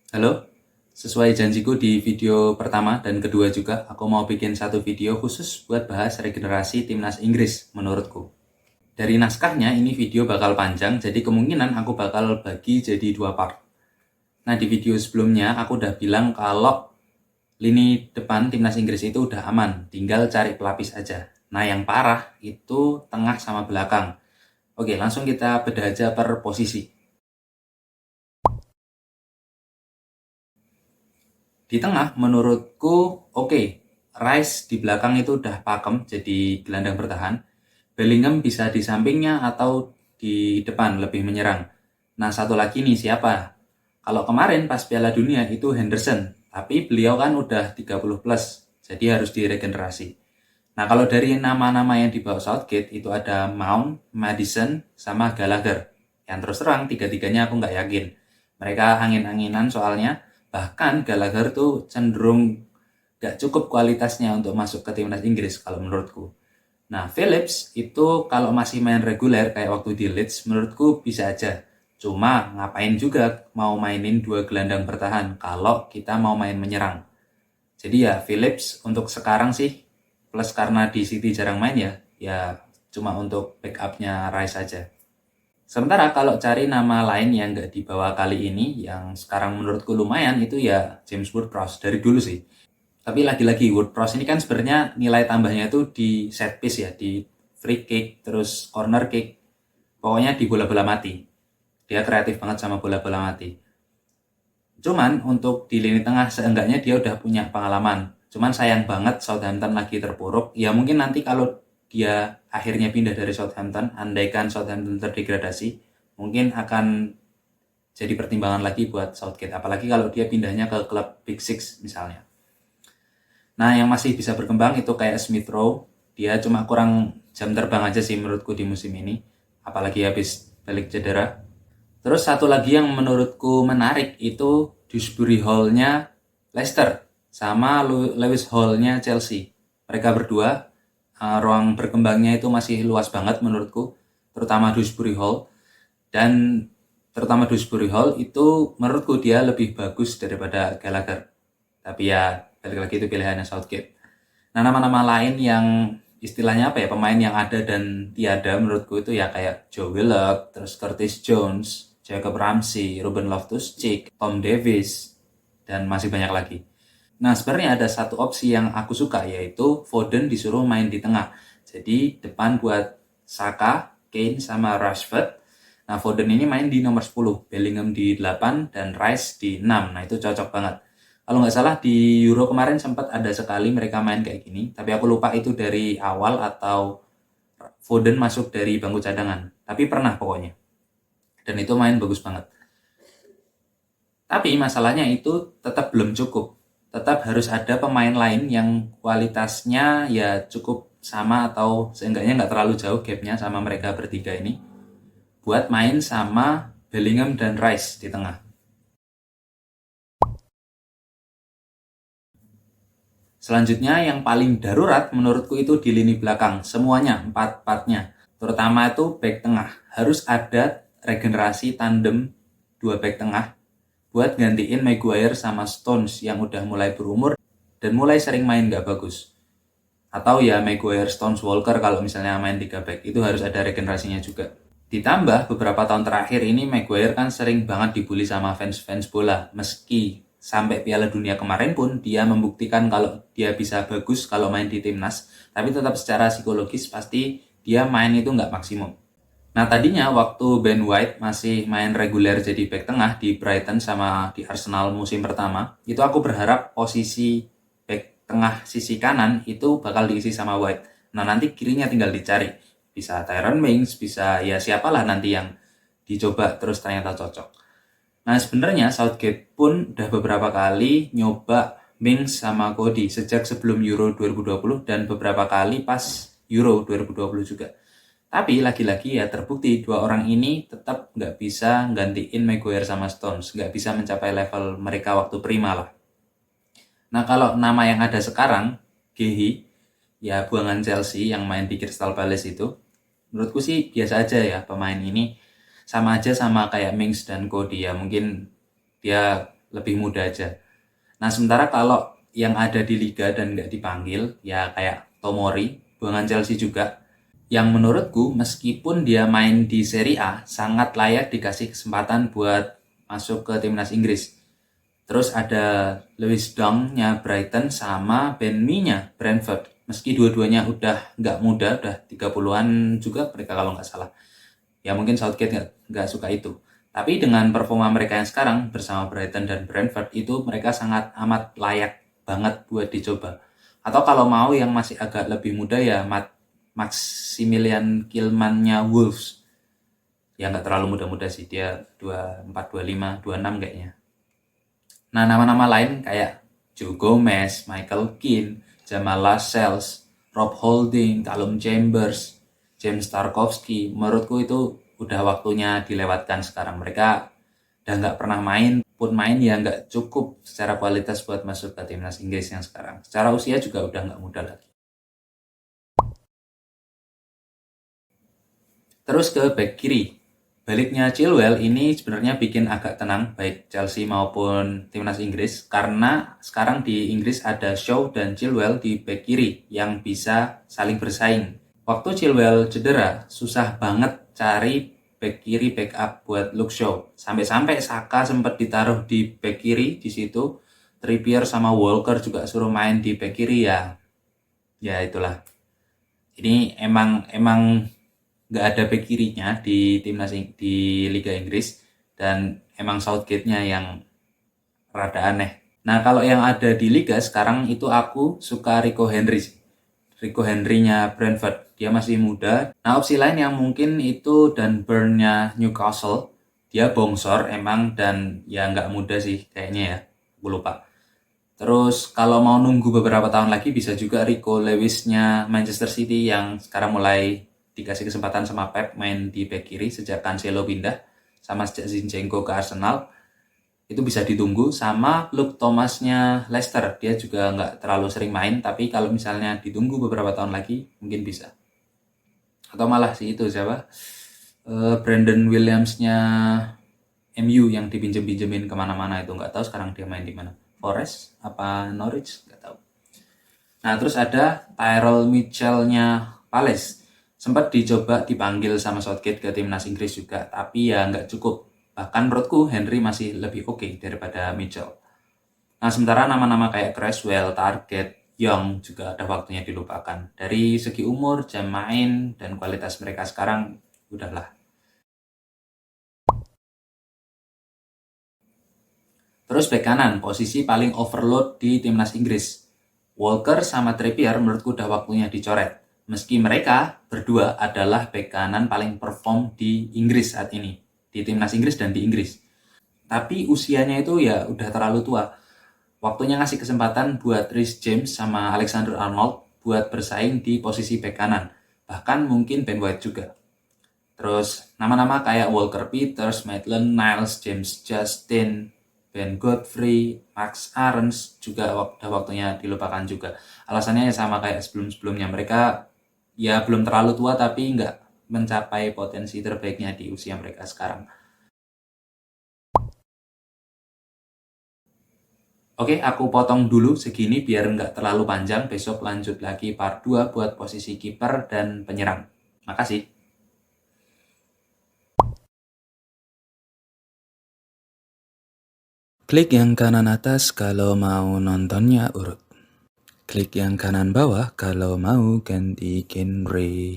Halo, sesuai janjiku di video pertama dan kedua juga, aku mau bikin satu video khusus buat bahas regenerasi timnas Inggris menurutku. Dari naskahnya, ini video bakal panjang, jadi kemungkinan aku bakal bagi jadi 2 part. Nah, di video sebelumnya aku udah bilang kalau lini depan timnas Inggris itu udah aman, tinggal cari pelapis aja. Nah, yang parah itu tengah sama belakang. Oke, langsung kita bedah aja per posisi. Di tengah menurutku oke. Rice di belakang itu udah pakem jadi gelandang bertahan. Bellingham bisa di sampingnya atau di depan lebih menyerang. Nah, satu lagi nih siapa? Kalau kemarin pas Piala Dunia itu Henderson, tapi beliau kan udah 30 plus, jadi harus diregenerasi. Nah, kalau dari nama-nama yang dibawa Southgate itu ada Mount, Madison, sama Gallagher. Yang terus terang, tiga-tiganya aku nggak yakin. Mereka angin-anginan soalnya, bahkan Gallagher tuh cenderung nggak cukup kualitasnya untuk masuk ke timnas Inggris kalau menurutku. Nah, Phillips itu kalau masih main reguler kayak waktu di Leeds, menurutku bisa aja. Cuma ngapain juga mau mainin dua gelandang bertahan kalau kita mau main menyerang. Jadi ya Phillips untuk sekarang sih, plus karena di City jarang main ya cuma untuk backupnya Rice saja. Sementara kalau cari nama lain yang nggak dibawa kali ini, yang sekarang menurutku lumayan itu ya James Ward-Prowse dari dulu sih. Tapi lagi-lagi Ward-Prowse ini kan sebenarnya nilai tambahnya itu di set piece ya, di free kick, terus corner kick, pokoknya di bola-bola mati. Dia kreatif banget sama bola-bola mati. Cuman untuk di lini tengah seenggaknya dia udah punya pengalaman. Cuman sayang banget Southampton lagi terpuruk. Ya mungkin nanti kalau dia akhirnya pindah dari Southampton, andaikan Southampton terdegradasi, mungkin akan jadi pertimbangan lagi buat Southgate. Apalagi kalau dia pindahnya ke klub Big Six misalnya. Nah, yang masih bisa berkembang itu kayak Smith Rowe. Dia cuma kurang jam terbang aja sih menurutku di musim ini. Apalagi habis balik cedera. Terus satu lagi yang menurutku menarik itu Dewsbury Hall-nya Leicester sama Lewis Hall-nya Chelsea. Mereka berdua ruang berkembangnya itu masih luas banget menurutku, terutama Dewsbury Hall. Dan terutama Dewsbury Hall itu menurutku dia lebih bagus daripada Gallagher. Tapi ya balik lagi itu pilihannya Southgate. Nah, nama-nama lain yang istilahnya apa ya, pemain yang ada dan tiada menurutku itu ya kayak Joe Willock, terus Curtis Jones, Jacob Ramsey, Ruben Loftus-Cheek, Tom Davies, dan masih banyak lagi. Nah, sebenarnya ada satu opsi yang aku suka, yaitu Foden disuruh main di tengah. Jadi depan buat Saka, Kane, sama Rashford. Nah, Foden ini main di nomor 10, Bellingham di 8, dan Rice di 6. Nah, itu cocok banget. Kalau nggak salah di Euro kemarin sempat ada sekali mereka main kayak gini, tapi aku lupa itu dari awal atau Foden masuk dari bangku cadangan. Tapi pernah pokoknya. Dan itu main bagus banget. Tapi masalahnya itu tetap belum cukup. Tetap harus ada pemain lain yang kualitasnya ya cukup sama atau seenggaknya nggak terlalu jauh gapnya sama mereka bertiga ini. Buat main sama Bellingham dan Rice di tengah. Selanjutnya yang paling darurat menurutku itu di lini belakang. Semuanya, empat-empatnya. Terutama itu back tengah. Harus ada regenerasi tandem dua back tengah buat gantiin Maguire sama Stones yang udah mulai berumur dan mulai sering main gak bagus. Atau ya Maguire, Stones, Walker kalau misalnya main 3 back itu harus ada regenerasinya juga. Ditambah beberapa tahun terakhir ini Maguire kan sering banget dibully sama fans-fans bola. Meski sampai Piala Dunia kemarin pun dia membuktikan kalau dia bisa bagus kalau main di timnas. Tapi tetap secara psikologis pasti dia main itu nggak maksimum. Nah, tadinya waktu Ben White masih main reguler jadi back tengah di Brighton sama di Arsenal musim pertama, itu aku berharap posisi back tengah sisi kanan itu bakal diisi sama White. Nah, nanti kirinya tinggal dicari. Bisa Tyrone Mings, bisa ya siapalah nanti yang dicoba terus ternyata cocok. Nah, sebenarnya Southgate pun udah beberapa kali nyoba Mings sama Cody sejak sebelum Euro 2020 dan beberapa kali pas Euro 2020 juga. Tapi lagi-lagi ya terbukti dua orang ini tetap nggak bisa gantiin Maguire sama Stones, nggak bisa mencapai level mereka waktu prima lah. Nah, kalau nama yang ada sekarang, Gehi, ya buangan Chelsea yang main di Crystal Palace itu, menurutku sih biasa aja ya pemain ini. Sama aja sama kayak Mings dan Cody ya, mungkin dia lebih muda aja. Nah, sementara kalau yang ada di Liga dan nggak dipanggil, ya kayak Tomori, buangan Chelsea juga, yang menurutku meskipun dia main di Serie A, sangat layak dikasih kesempatan buat masuk ke timnas Inggris. Terus ada Lewis Dunk-nya Brighton sama Ben Mee-nya Brentford. Meski dua-duanya udah nggak muda, udah 30-an juga mereka kalau nggak salah. Ya mungkin Southgate nggak suka itu. Tapi dengan performa mereka yang sekarang bersama Brighton dan Brentford itu mereka sangat amat layak banget buat dicoba. Atau kalau mau yang masih agak lebih muda ya Maximilian Kilman-nya Wolves. Ya nggak terlalu muda-muda sih, dia 24, 25, 26 kayaknya. Nah, nama-nama lain kayak Joe Gomez, Michael Keane, Jamal Lascelles, Rob Holding, Callum Chambers, James Tarkowski, menurutku itu udah waktunya dilewatkan sekarang. Mereka udah nggak pernah main, pun main ya nggak cukup secara kualitas buat masuk ke timnas Inggris yang sekarang. Secara usia juga udah nggak muda lagi. Terus ke back kiri. Baliknya Chilwell ini sebenarnya bikin agak tenang baik Chelsea maupun timnas Inggris karena sekarang di Inggris ada Shaw dan Chilwell di back kiri yang bisa saling bersaing. Waktu Chilwell cedera, susah banget cari back kiri backup buat Luke Shaw. Sampai-sampai Saka sempat ditaruh di back kiri di situ. Trippier sama Walker juga suruh main di back kiri ya. Ya itulah. Ini emang nggak ada back kirinya di timnas di Liga Inggris dan emang Southgate-nya yang rada aneh. Nah, kalau yang ada di Liga sekarang itu aku suka Rico Henry. Rico Henry-nya Brentford. Dia masih muda. Nah, opsi lain yang mungkin itu Dan Burn-nya Newcastle. Dia bongsor emang dan ya nggak muda sih kayaknya ya. Aku lupa. Terus kalau mau nunggu beberapa tahun lagi bisa juga Rico Lewis-nya Manchester City yang sekarang mulai dikasih kesempatan sama Pep main di back kiri sejak Cancelo pindah sama sejak Zinchenko ke Arsenal. Itu bisa ditunggu sama Luke Thomas-nya Leicester. Dia juga nggak terlalu sering main tapi kalau misalnya ditunggu beberapa tahun lagi mungkin bisa. Atau malah sih itu siapa? Brandon Williams-nya MU yang dipinjem-pinjemin kemana-mana itu nggak tahu sekarang dia main di mana. Forest apa Norwich nggak tahu. Nah terus ada Tyrell Mitchell-nya Palace. Sempat dicoba dipanggil sama Southgate ke timnas Inggris juga, tapi ya nggak cukup. Bahkan menurutku Henry masih lebih oke daripada Mitchell. Nah sementara nama-nama kayak Cresswell, Target, Young juga ada waktunya dilupakan. Dari segi umur, jam main, dan kualitas mereka sekarang, udahlah. Terus bek kanan, posisi paling overload di timnas Inggris. Walker sama Trippier menurutku udah waktunya dicoret. Meski mereka berdua adalah bek kanan paling perform di Inggris saat ini. Di timnas Inggris dan di Inggris. Tapi usianya itu ya udah terlalu tua. Waktunya ngasih kesempatan buat Reece James sama Alexander Arnold buat bersaing di posisi bek kanan. Bahkan mungkin Ben White juga. Terus nama-nama kayak Walker Peters, Maitland Niles, James Justin, Ben Godfrey, Max Aarons juga udah waktunya dilupakan juga. Alasannya ya sama kayak sebelum-sebelumnya. Mereka ya belum terlalu tua tapi nggak mencapai potensi terbaiknya di usia mereka sekarang. Oke, aku potong dulu segini biar nggak terlalu panjang. Besok lanjut lagi part 2 buat posisi kiper dan penyerang. Makasih. Klik yang kanan atas kalau mau nontonnya urut. Klik yang kanan bawah kalau mau ganti genre.